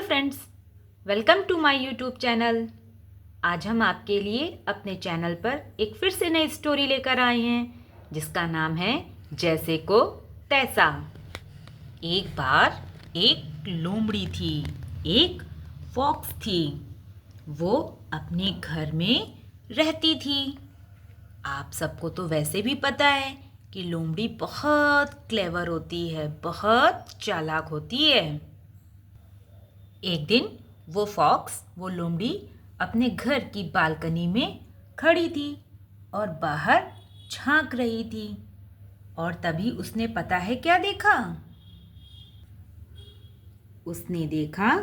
Friends, welcome to my YouTube channel. आज हम आपके लिए अपने चैनल पर एक फिर से नई स्टोरी लेकर आए हैं जिसका नाम है जैसे को तैसा। एक बार एक लोमड़ी थी, एक फॉक्स थी। वो अपने घर में रहती थी। आप सबको तो वैसे भी पता है कि लोमड़ी बहुत क्लेवर होती है, बहुत चालाक होती है। एक दिन वो लोमड़ी अपने घर की बालकनी में खड़ी थी और बाहर झांक रही थी। और तभी उसने पता है क्या देखा? उसने देखा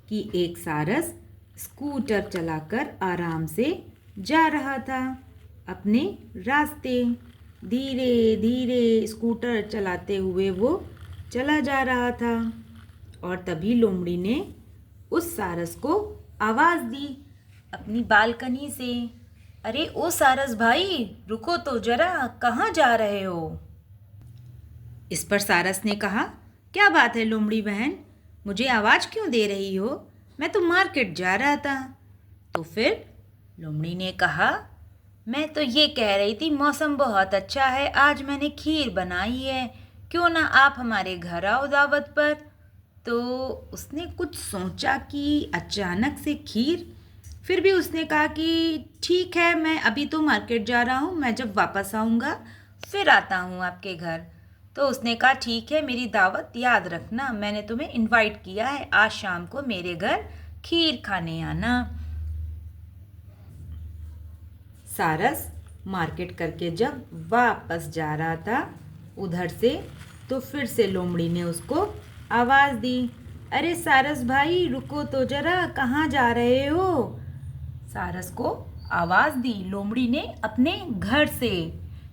कि एक सारस स्कूटर चलाकर आराम से जा रहा था अपने रास्ते। धीरे धीरे स्कूटर चलाते हुए वो चला जा रहा था। और तभी लोमड़ी ने उस सारस को आवाज़ दी अपनी बालकनी से। अरे ओ सारस भाई, रुको तो जरा, कहाँ जा रहे हो? इस पर सारस ने कहा, क्या बात है लोमड़ी बहन, मुझे आवाज़ क्यों दे रही हो? मैं तो मार्केट जा रहा था। तो फिर लोमड़ी ने कहा, मैं तो ये कह रही थी मौसम बहुत अच्छा है, आज मैंने खीर बनाई है, क्यों ना आप हमारे घर आओ दावत पर। तो उसने कुछ सोचा कि अचानक से खीर, फिर भी उसने कहा कि ठीक है, मैं अभी तो मार्केट जा रहा हूँ, मैं जब वापस आऊँगा फिर आता हूँ आपके घर। तो उसने कहा ठीक है, मेरी दावत याद रखना, मैंने तुम्हें इनवाइट किया है, आज शाम को मेरे घर खीर खाने आना। सारस मार्केट करके जब वापस जा रहा था उधर से, तो फिर से लोमड़ी ने उसको आवाज़ दी, अरे सारस भाई, रुको तो जरा, कहाँ जा रहे हो? सारस को आवाज़ दी लोमड़ी ने अपने घर से,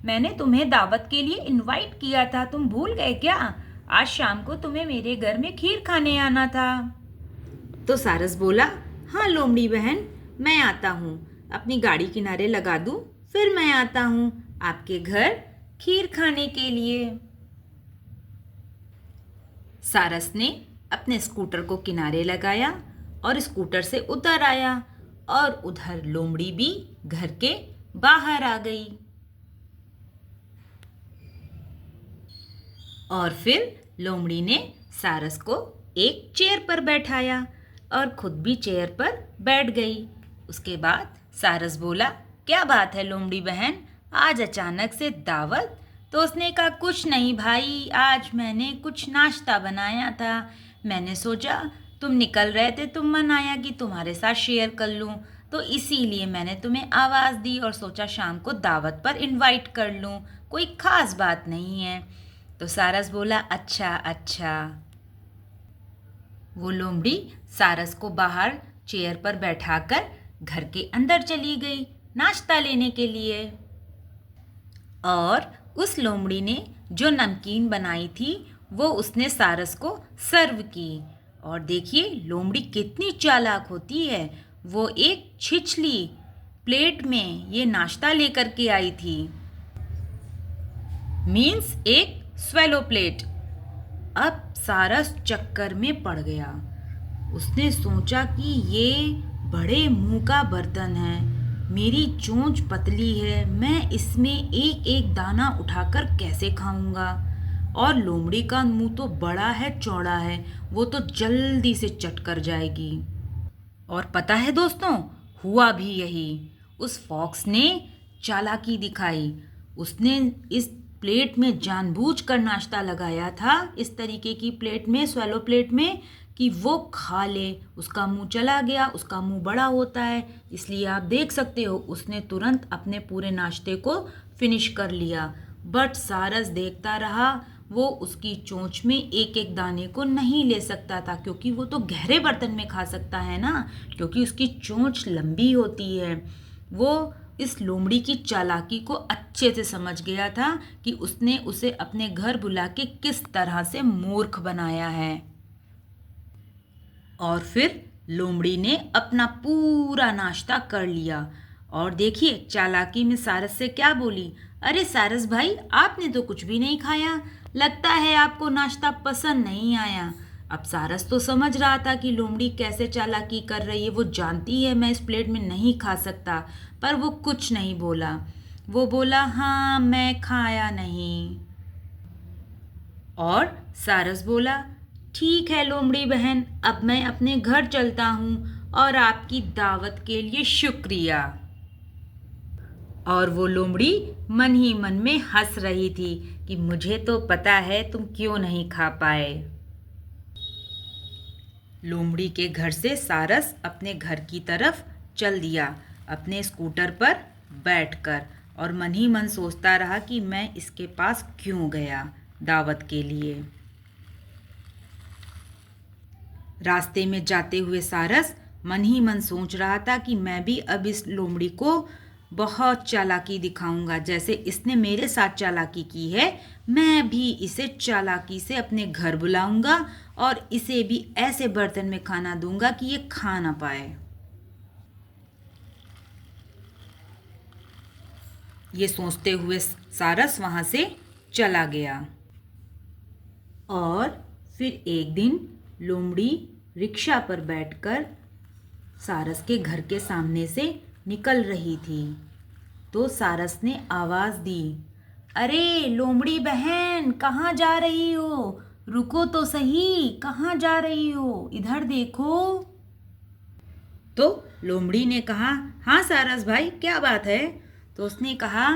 मैंने तुम्हें दावत के लिए इनवाइट किया था, तुम भूल गए क्या? आज शाम को तुम्हें मेरे घर में खीर खाने आना था। तो सारस बोला, हाँ लोमड़ी बहन, मैं आता हूँ, अपनी गाड़ी किनारे लगा दूँ, फिर मैं आता हूँ आपके घर खीर खाने के लिए। सारस ने अपने स्कूटर को किनारे लगाया और स्कूटर से उतर आया और उधर लोमड़ी भी घर के बाहर आ गई। और फिर लोमड़ी ने सारस को एक चेयर पर बैठाया और खुद भी चेयर पर बैठ गई। उसके बाद सारस बोला, क्या बात है लोमड़ी बहन, आज अचानक से दावत? तो उसने कहा, कुछ नहीं भाई, आज मैंने कुछ नाश्ता बनाया था, मैंने सोचा तुम निकल रहे थे तो मन आया कि तुम्हारे साथ शेयर कर लूँ, तो इसीलिए मैंने तुम्हें आवाज़ दी और सोचा शाम को दावत पर इनवाइट कर लूँ, कोई ख़ास बात नहीं है। तो सारस बोला, अच्छा अच्छा। वो लोमड़ी सारस को बाहर चेयर पर बैठाकर घर के अंदर चली गई नाश्ता लेने के लिए। और उस लोमड़ी ने जो नमकीन बनाई थी वो उसने सारस को सर्व की। और देखिए लोमड़ी कितनी चालाक होती है, वो एक छिछली प्लेट में ये नाश्ता लेकर के आई थी, मीन्स एक स्वेलो प्लेट। अब सारस चक्कर में पड़ गया। उसने सोचा कि ये बड़े मुंह का बर्तन है, मेरी चोंच पतली है, मैं इसमें एक एक दाना उठाकर कैसे खाऊंगा? और लोमड़ी का मुंह तो बड़ा है, चौड़ा है, वो तो जल्दी से चट कर जाएगी। और पता है दोस्तों, हुआ भी यही। उस फॉक्स ने चालाकी दिखाई। उसने इस प्लेट में जानबूझकर नाश्ता लगाया था, इस तरीके की प्लेट में, स्वेलो प्लेट में, कि वो खा ले। उसका मुंह चला गया, उसका मुंह बड़ा होता है, इसलिए आप देख सकते हो उसने तुरंत अपने पूरे नाश्ते को फिनिश कर लिया। बट सारस देखता रहा, वो उसकी चोंच में एक एक दाने को नहीं ले सकता था, क्योंकि वो तो गहरे बर्तन में खा सकता है ना, क्योंकि उसकी चोंच लंबी होती है। वो इस लोमड़ी की चालाकी को अच्छे से समझ गया था कि उसने उसे अपने घर बुला के किस तरह से मूर्ख बनाया है। और फिर लोमड़ी ने अपना पूरा नाश्ता कर लिया। और देखिए चालाकी में सारस से क्या बोली, अरे सारस भाई, आपने तो कुछ भी नहीं खाया, लगता है आपको नाश्ता पसंद नहीं आया। अब सारस तो समझ रहा था कि लोमड़ी कैसे चालाकी कर रही है, वो जानती है मैं इस प्लेट में नहीं खा सकता, पर वो कुछ नहीं बोला। वो बोला हाँ मैं खाया नहीं। और सारस बोला ठीक है लोमड़ी बहन, अब मैं अपने घर चलता हूँ और आपकी दावत के लिए शुक्रिया। और वो लोमड़ी मन ही मन में हंस रही थी कि मुझे तो पता है तुम क्यों नहीं खा पाए। लोमड़ी के घर से सारस अपने घर की तरफ चल दिया अपने स्कूटर पर बैठकर, और मन ही मन सोचता रहा कि मैं इसके पास क्यों गया दावत के लिए। रास्ते में जाते हुए सारस मन ही मन सोच रहा था कि मैं भी अब इस लोमड़ी को बहुत चालाकी दिखाऊंगा, जैसे इसने मेरे साथ चालाकी की है मैं भी इसे चालाकी से अपने घर बुलाऊंगा और इसे भी ऐसे बर्तन में खाना दूंगा कि ये खा ना पाए। ये सोचते हुए सारस वहाँ से चला गया। और फिर एक दिन लोमड़ी रिक्शा पर बैठकर सारस के घर के सामने से निकल रही थी, तो सारस ने आवाज़ दी, अरे लोमड़ी बहन कहाँ जा रही हो? रुको तो सही, कहाँ जा रही हो? इधर देखो। तो लोमड़ी ने कहा हाँ सारस भाई क्या बात है? तो उसने कहा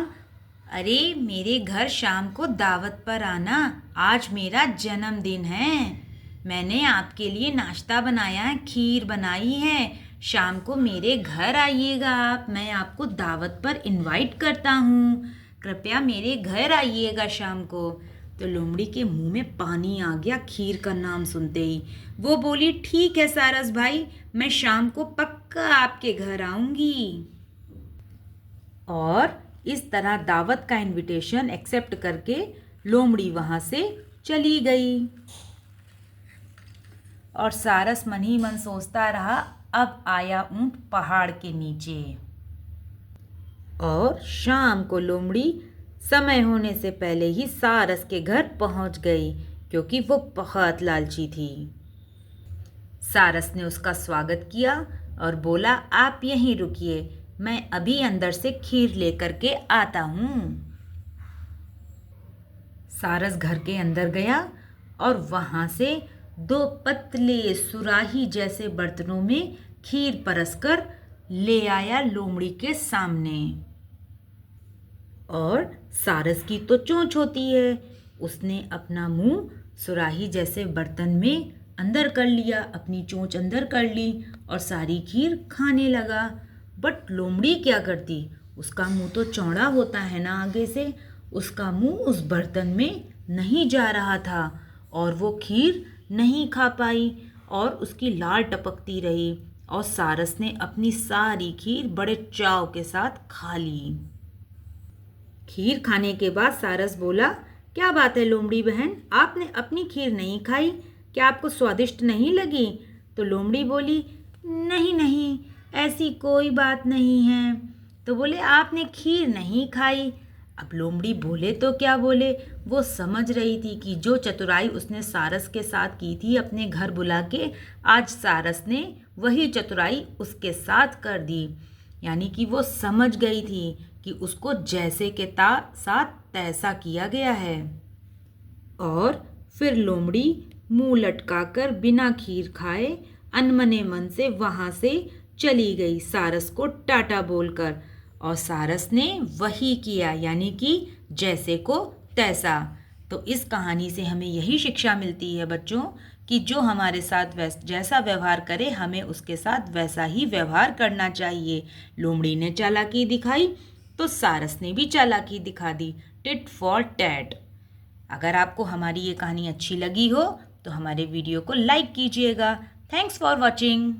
अरे मेरे घर शाम को दावत पर आना, आज मेरा जन्मदिन है। मैंने आपके लिए नाश्ता बनाया है, खीर बनाई है, शाम को मेरे घर आइएगा आप, मैं आपको दावत पर इनवाइट करता हूँ, कृपया मेरे घर आइएगा शाम को। तो लोमड़ी के मुंह में पानी आ गया खीर का नाम सुनते ही। वो बोली ठीक है सारस भाई, मैं शाम को पक्का आपके घर आऊँगी। और इस तरह दावत का इनविटेशन एक्सेप्ट करके लोमड़ी वहाँ से चली गई। और सारस मन ही मन सोचता रहा अब आया ऊंट पहाड़ के नीचे। और शाम को लोमड़ी समय होने से पहले ही सारस के घर पहुंच गई, क्योंकि वो बहुत लालची थी। सारस ने उसका स्वागत किया और बोला आप यहीं रुकिए, मैं अभी अंदर से खीर लेकर के आता हूँ। सारस घर के अंदर गया और वहाँ से 2 पतले सुराही जैसे बर्तनों में खीर परसकर ले आया लोमड़ी के सामने। और सारस की तो चोंच होती है, उसने अपना मुंह सुराही जैसे बर्तन में अंदर कर लिया, अपनी चोंच अंदर कर ली और सारी खीर खाने लगा। बट लोमड़ी क्या करती, उसका मुंह तो चौड़ा होता है ना आगे से, उसका मुंह उस बर्तन में नहीं जा रहा था और वो खीर नहीं खा पाई और उसकी लार टपकती रही। और सारस ने अपनी सारी खीर बड़े चाव के साथ खा ली। खीर खाने के बाद सारस बोला क्या बात है लोमड़ी बहन, आपने अपनी खीर नहीं खाई, क्या आपको स्वादिष्ट नहीं लगी? तो लोमड़ी बोली नहीं नहीं, ऐसी कोई बात नहीं है। तो बोले आपने खीर नहीं खाई। अब लोमड़ी बोले तो क्या बोले, वो समझ रही थी कि जो चतुराई उसने सारस के साथ की थी अपने घर बुला के, आज सारस ने वही चतुराई उसके साथ कर दी। यानी कि वो समझ गई थी कि उसको जैसे के साथ तैसा किया गया है। और फिर लोमड़ी मुंह लटकाकर बिना खीर खाए अनमने मन से वहाँ से चली गई सारस को टाटा बोलकर। और सारस ने वही किया, यानी कि जैसे को तैसा। तो इस कहानी से हमें यही शिक्षा मिलती है बच्चों कि जो हमारे साथ जैसा व्यवहार करे हमें उसके साथ वैसा ही व्यवहार करना चाहिए। लोमड़ी ने चालाकी दिखाई तो सारस ने भी चालाकी दिखा दी, टिट फॉर टैट। अगर आपको हमारी ये कहानी अच्छी लगी हो तो हमारे वीडियो को लाइक कीजिएगा। Thanks for watching.